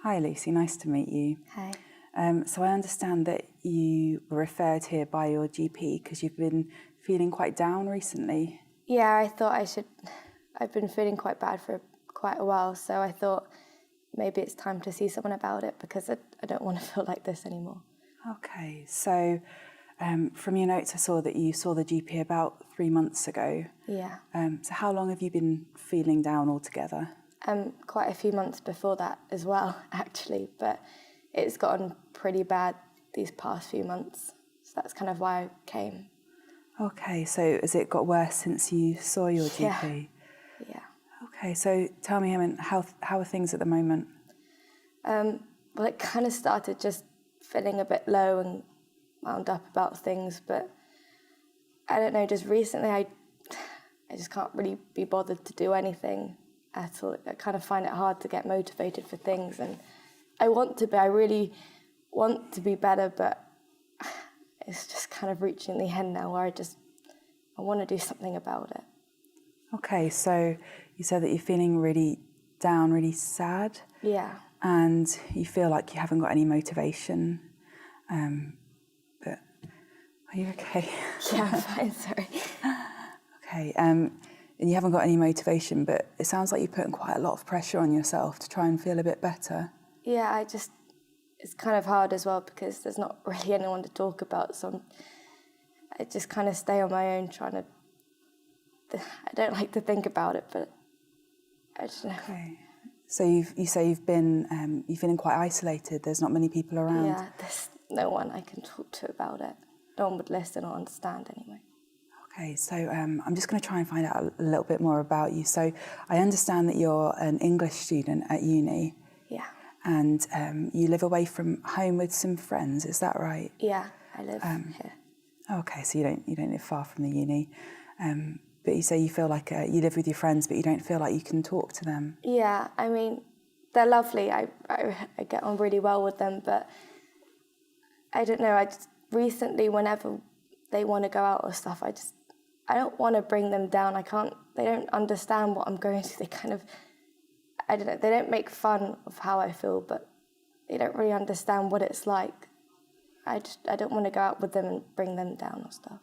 Hi Lucy, nice to meet you. Hi. So I understand that you were referred here by your GP because you've been feeling quite down recently. Yeah, I thought I've been feeling quite bad for quite a while, so I thought maybe it's time to see someone about it because I don't want to feel like this anymore. Okay, so from your notes I saw that you saw the GP about 3 months ago. Yeah. So how long have you been feeling down altogether? Quite a few months before that as well, actually, but it's gotten pretty bad these past few months, so that's kind of why I came. Okay, so has it got worse since you saw your GP? Yeah. Okay, so tell me, how are things at the moment? Well, it kind of started just feeling a bit low and wound up about things, but I don't know, just recently I just can't really be bothered to do anything at all. I kind of find it hard to get motivated for things, and I really want to be better, but it's just kind of reaching the end now where I want to do something about it. Okay, so you said that you're feeling really down, really sad. Yeah. And you feel like you haven't got any motivation. But are you okay? Yeah, I'm fine, sorry. Okay, and you haven't got any motivation, but it sounds like you're putting quite a lot of pressure on yourself to try and feel a bit better. Yeah, it's kind of hard as well because there's not really anyone to talk about, so I just kind of stay on my own I don't like to think about it, but I just know. Okay. So you say you've been, you're feeling quite isolated, there's not many people around. Yeah, there's no one I can talk to about it. No one would listen or understand anyway. Okay, so I'm just going to try and find out a little bit more about you. So I understand that you're an English student at uni. Yeah. And you live away from home with some friends, is that right? Yeah, I live here. Okay, so you don't live far from the uni. But you say you feel like you live with your friends, but you don't feel like you can talk to them. Yeah, I mean, they're lovely. I get on really well with them, but I don't know. Recently, whenever they want to go out or stuff, I don't want to bring them down. They don't understand what I'm going through. They kind of, I don't know, they don't make fun of how I feel, but they don't really understand what it's like. I don't want to go out with them and bring them down or stuff.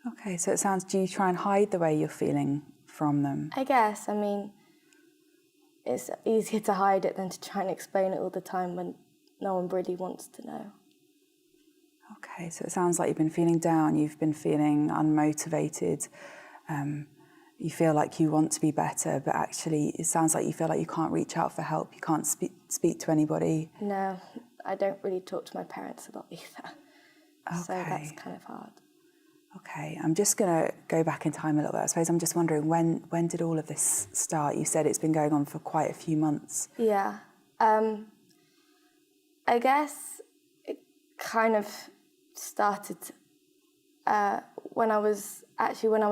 Okay, so do you try and hide the way you're feeling from them? I guess, I mean, it's easier to hide it than to try and explain it all the time when no one really wants to know. Okay, so it sounds like you've been feeling down, you've been feeling unmotivated, you feel like you want to be better, but actually it sounds like you feel like you can't reach out for help, you can't speak to anybody. No, I don't really talk to my parents a lot either, Okay. so that's kind of hard. Okay, I'm just going to go back in time a little bit. I suppose I'm just wondering, when did all of this start? You said it's been going on for quite a few months. Yeah, I guess it kind of started when I was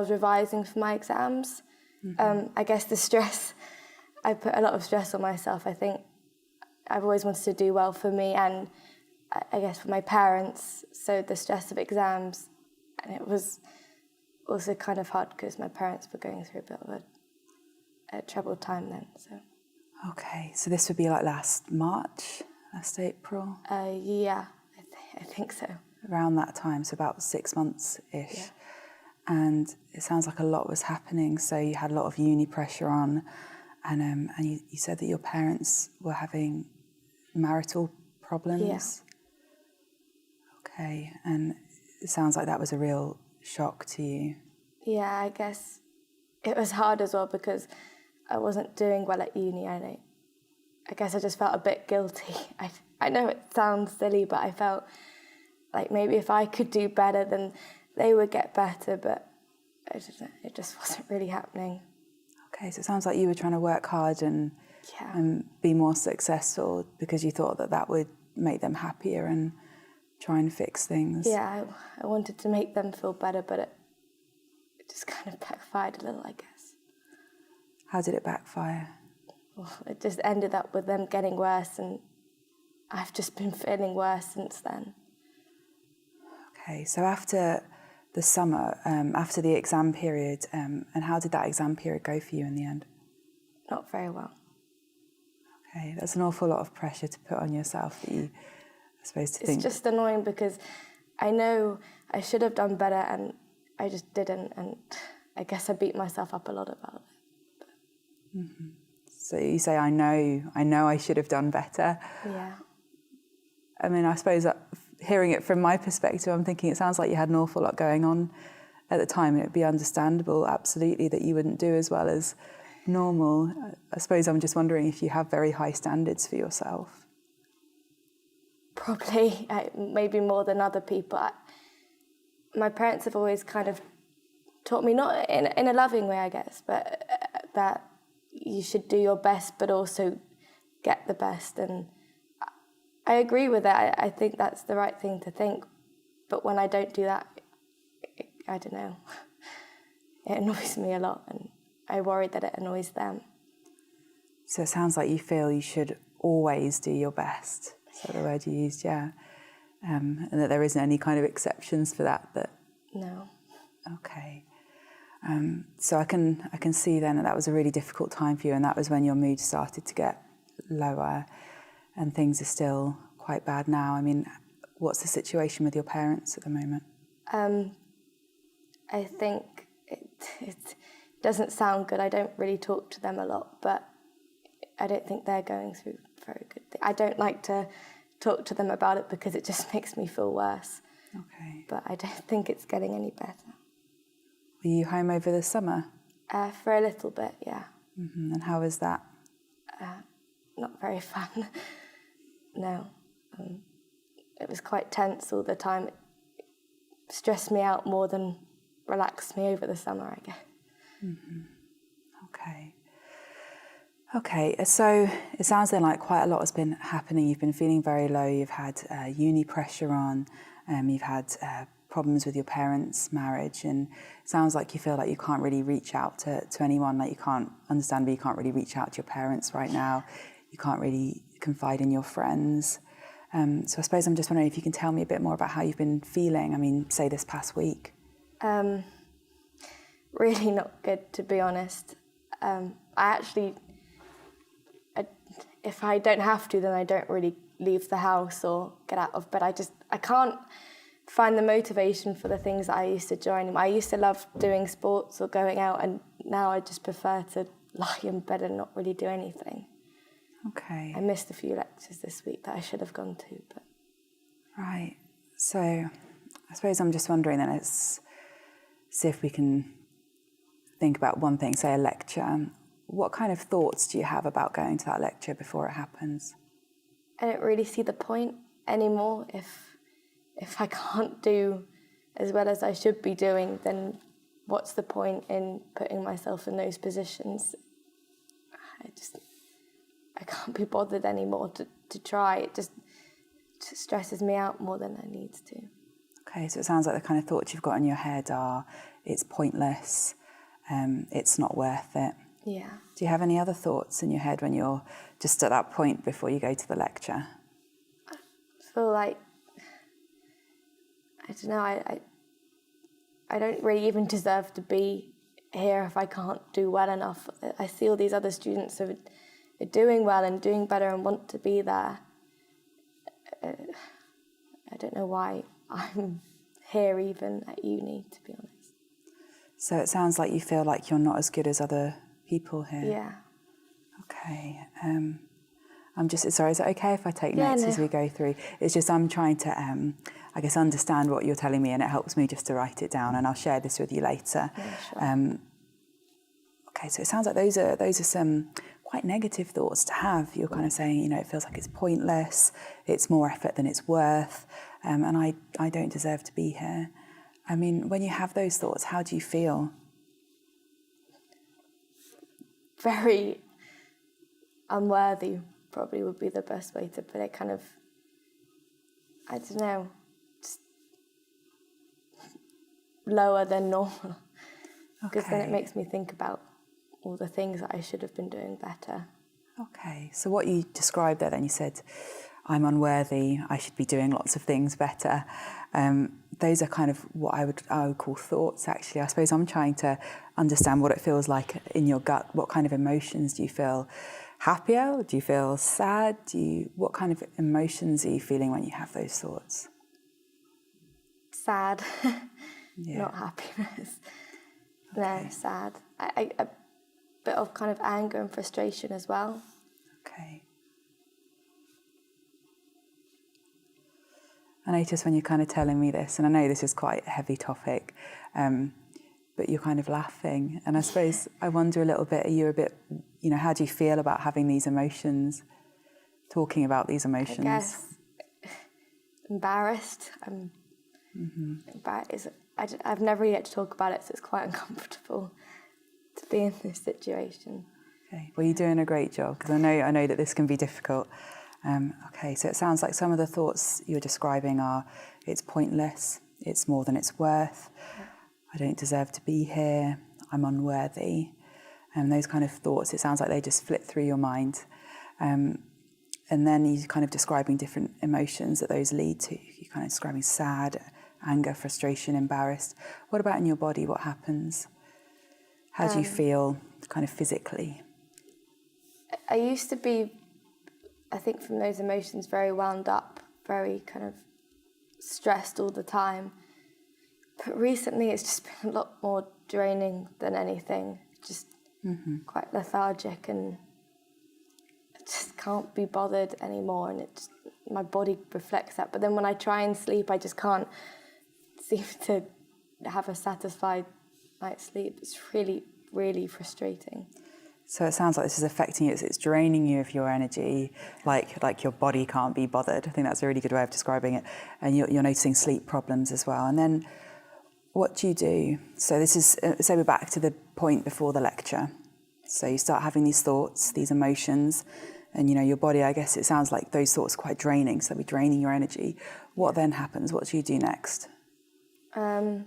revising for my exams. Mm-hmm. I guess I put a lot of stress on myself. I think I've always wanted to do well for me and I guess for my parents, so the stress of exams, and it was also kind of hard because my parents were going through a bit of a troubled time then. So. Okay, so this would be like last April? Yeah, I think so. Around that time, so about 6 months-ish. Yeah. And it sounds like a lot was happening, so you had a lot of uni pressure on, and you said that your parents were having marital problems? Yeah. Okay, and it sounds like that was a real shock to you. Yeah, I guess it was hard as well because I wasn't doing well at uni. I guess I just felt a bit guilty. I know it sounds silly, but I felt like maybe if I could do better, then they would get better, but it just wasn't really happening. Okay, so it sounds like you were trying to work hard and be more successful because you thought that would make them happier and try and fix things. Yeah, I wanted to make them feel better, but it just kind of backfired a little, I guess. How did it backfire? Well, it just ended up with them getting worse, and I've just been feeling worse since then. Okay, so after the summer, after the exam period, and how did that exam period go for you in the end? Not very well. Okay, that's an awful lot of pressure to put on yourself that you, I suppose, to think. It's just annoying because I know I should have done better and I just didn't, and I guess I beat myself up a lot about it. Mm-hmm. So you say, I know I should have done better. Yeah. I mean, I suppose hearing it from my perspective, I'm thinking it sounds like you had an awful lot going on at the time, and it'd be understandable, absolutely, that you wouldn't do as well as normal. I suppose I'm just wondering if you have very high standards for yourself. Probably, maybe more than other people. My parents have always kind of taught me, not in a loving way, I guess, but that you should do your best, but also get the best. And I agree with that. I think that's the right thing to think. But when I don't do that, I don't know. It annoys me a lot, and I worry that it annoys them. So it sounds like you feel you should always do your best. Is that the word you used? Yeah. And that there isn't any kind of exceptions for that. No. Okay. So I can see then that was a really difficult time for you, and that was when your mood started to get lower, and things are still quite bad now. I mean, what's the situation with your parents at the moment? I think it doesn't sound good. I don't really talk to them a lot, but I don't think they're going through very good things. I don't like to talk to them about it because it just makes me feel worse. Okay. But I don't think it's getting any better. Were you home over the summer? For a little bit, yeah. Mm-hmm. And how was that? Not very fun. No. It was quite tense all the time. It stressed me out more than relaxed me over the summer, I guess. Mm-hmm. Okay. Okay, so it sounds then like quite a lot has been happening. You've been feeling very low. You've had uni pressure on. You've had problems with your parents' marriage, and it sounds like you feel like you can't really reach out to anyone. Like you can't understand, but you can't really reach out to your parents right now. You can't really confide in your friends. So I suppose I'm just wondering if you can tell me a bit more about how you've been feeling. I mean, say this past week. Really not good, to be honest. If I don't have to, then I don't really leave the house or get out of bed. I can't find the motivation for the things that I used to join. I used to love doing sports or going out, and now I just prefer to lie in bed and not really do anything. Okay. I missed a few lectures this week that I should have gone to. But Right. So I suppose I'm just wondering then, let's see if we can think about one thing, say a lecture. What kind of thoughts do you have about going to that lecture before it happens? I don't really see the point anymore. If I can't do as well as I should be doing, then what's the point in putting myself in those positions? I can't be bothered anymore to try. It just stresses me out more than it needs to. Okay, so it sounds like the kind of thoughts you've got in your head are, it's pointless, it's not worth it. Yeah. Do you have any other thoughts in your head when you're just at that point before you go to the lecture? I feel like, I don't know, I don't really even deserve to be here if I can't do well enough. I see all these other students who are doing well and doing better and want to be there. I don't know why I'm here even at uni, to be honest. So it sounds like you feel like you're not as good as other people here. Yeah. Okay. I'm just, sorry, is it okay if I take notes as we go through? It's just I'm trying to, I guess, understand what you're telling me, and it helps me just to write it down, and I'll share this with you later. Yeah, sure. Okay, so it sounds like those are some quite negative thoughts to have. You're kind of saying, it feels like it's pointless, it's more effort than it's worth, and I don't deserve to be here. I mean, when you have those thoughts, how do you feel? Very unworthy, probably would be the best way to put it. Kind of, I don't know, just lower than normal. Because then it makes me think about all the things that I should have been doing better. Okay, so what you described there then, you said, I'm unworthy, I should be doing lots of things better. Those are kind of what I would call thoughts, actually. I suppose I'm trying to understand what it feels like in your gut. What kind of emotions do you feel? happier, or do you feel sad? What kind of emotions are you feeling when you have those thoughts? Sad, Yeah. not happiness. Okay. No, sad. A bit of kind of anger and frustration as well. Okay. I notice when you're kind of telling me this, and I know this is quite a heavy topic, but you're kind of laughing. And I suppose I wonder a little bit, are you a bit, how do you feel about having these emotions, talking about these emotions? I guess embarrassed. I'm embarrassed. I've never yet to talk about it, so it's quite uncomfortable to be in this situation. Okay. Well, you're doing a great job, because I know that this can be difficult. Okay, so it sounds like some of the thoughts you're describing are, it's pointless, it's more than it's worth, I don't deserve to be here, I'm unworthy. And those kind of thoughts, it sounds like they just flit through your mind. And then you're kind of describing different emotions that those lead to. You're kind of describing sad, anger, frustration, embarrassed. What about in your body? What happens? How do you feel kind of physically? I used to be, I think from those emotions, very wound up, very kind of stressed all the time. But recently it's just been a lot more draining than anything, just quite lethargic, and I just can't be bothered anymore, and my body reflects that. But then when I try and sleep, I just can't seem to have a satisfied night's sleep. It's really, really frustrating. So it sounds like this is affecting you. It's draining you of your energy, like your body can't be bothered. I think that's a really good way of describing it. And you're noticing sleep problems as well. And then what do you do? So this is, so we're back to the point before the lecture. So you start having these thoughts, these emotions, and your body, I guess it sounds like those thoughts are quite draining, so they're draining your energy. What then happens? What do you do next? I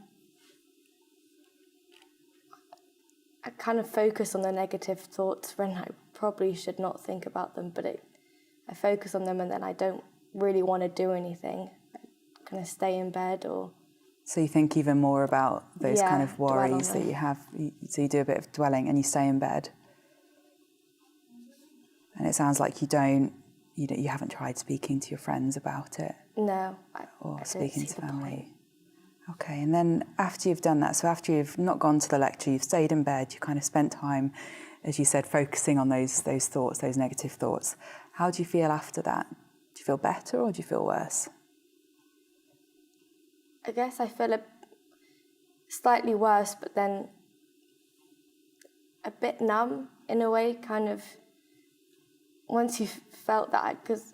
kind of focus on the negative thoughts when I probably should not think about them, but I focus on them, and then I don't really want to do anything. I kind of stay in bed or... So you think even more about those kind of worries that you have. So you do a bit of dwelling and you stay in bed. And it sounds like you haven't tried speaking to your friends about it. No. Or I speaking to don't see the family. point. Okay, and then after you've done that, so after you've not gone to the lecture, you've stayed in bed, you kind of spent time, as you said, focusing on those thoughts, those negative thoughts. How do you feel after that? Do you feel better or do you feel worse? I guess I feel slightly worse, but then a bit numb in a way, kind of. Once you've felt that, because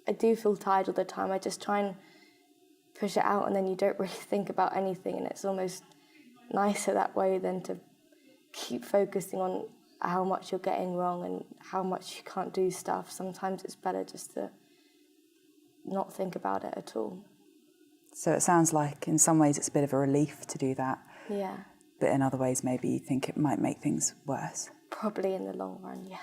I do feel tired all the time, I just try and push it out, and then you don't really think about anything, and it's almost nicer that way than to keep focusing on how much you're getting wrong and how much you can't do stuff. Sometimes it's better just to not think about it at all. So it sounds like in some ways it's a bit of a relief to do that. Yeah. But in other ways maybe you think it might make things worse. Probably in the long run, yeah.